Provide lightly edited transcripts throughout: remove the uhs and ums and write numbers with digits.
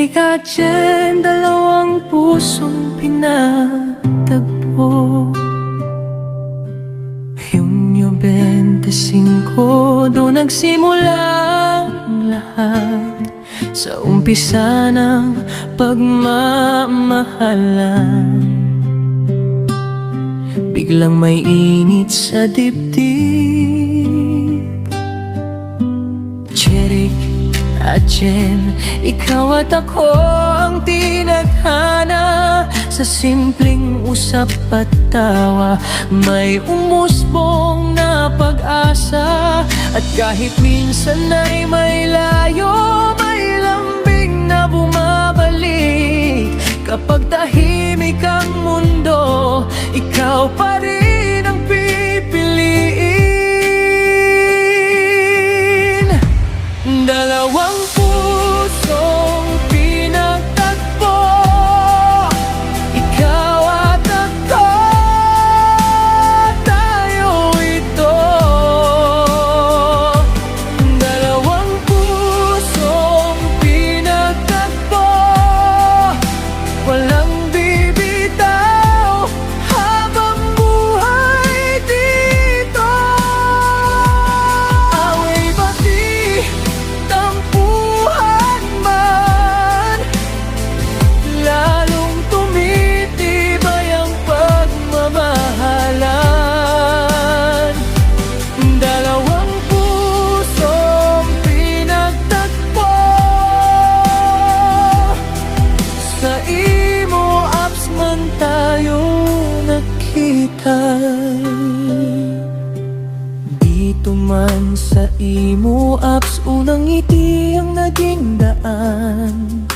Halika dyan, dalawang pusong pinatagpo. Hunyo 25, doon nagsimula ang lahat. Sa umpisa ng pagmamahalan, biglang may init sa dibdib. Cherik at Jen, ikaw at ako ang tinadhana. Sa simpleng usap at tawa, may umusbong na pag-asa. At kahit minsan ay may layo, may lambing na bumabalik. Kapag tahimik ang mundo, ikaw pa rin ang pipiliin. Dalawang pusong pinagtagpo, ikaw at ako, tayo ito. Dalawang pusong pinagtagpo, walang bibitaw habang buhay dito. Away bati, tampuhan man, lalong tumitibay ang pagmamahalan. Dalawang pusong pinagtagpo, sa imo apps man tayo nakita. Dito man sa imo apps, unang ngiti ang naging daan.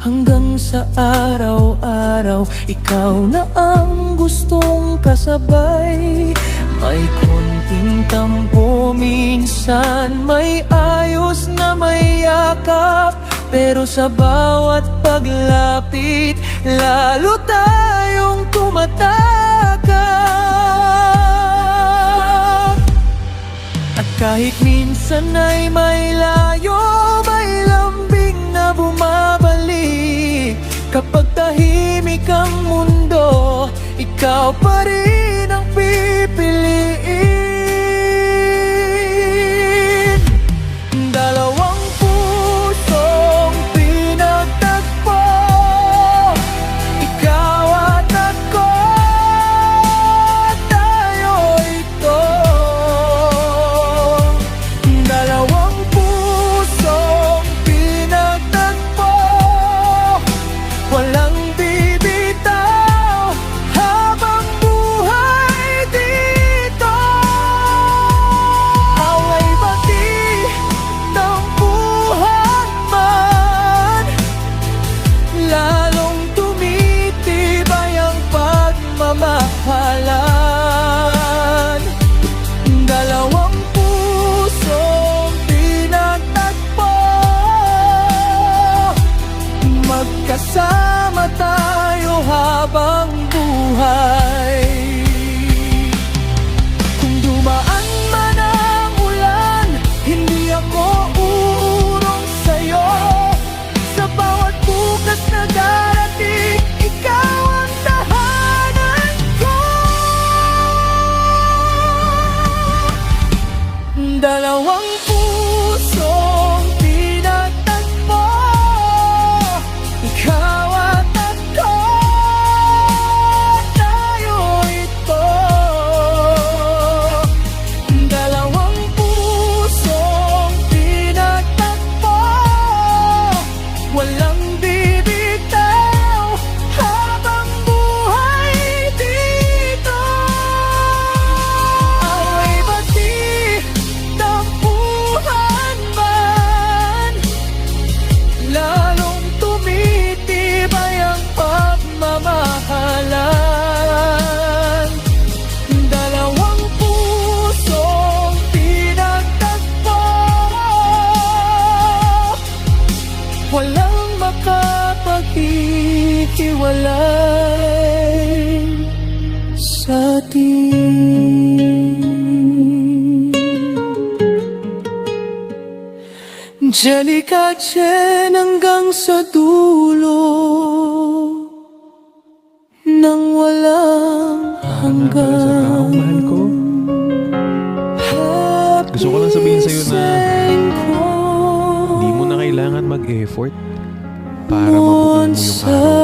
Hanggang sa araw-araw, ikaw na ang gustong kasabay. May konting tampo, minsan may ayos na may yakap. Pero sa bawat paglapit, lalo tayong tumatakap. At kahit minsan ay may layo, may lambing na bumabalik. Kapag tahimik ang mundo, ikaw pa rin ang pipiliin. Dalawang pusong pinagtagpo, ikaw at ako, tayo ito. Dalawang pusong pinagtagpo, walang bibitaw habang buhay dito. Away bati, tampuhan man, lalong tumitibay ang pagmamahalan. Dalawang pusong pinagtagpo, magkasama tayo habang buhay. Kung dumaan man ang ulan, hindi ako uurong sa'yo. Sa bawat bukas na darating, ikaw ang tahanan ko. Dalawang pusong pinagtagpo, ikaw at ako, tayo ito. Dalawang pusong pinagtagpo, walang bibitaw habang buhay dito. Away bati, tampuhan Angelica Chen hanggang sa dulo nang walang Nga pala sa taong mahal ko. Gusto ko lang sabihin sa'yo na hindi mo na kailangan mag-effort para mabuo mo yung araw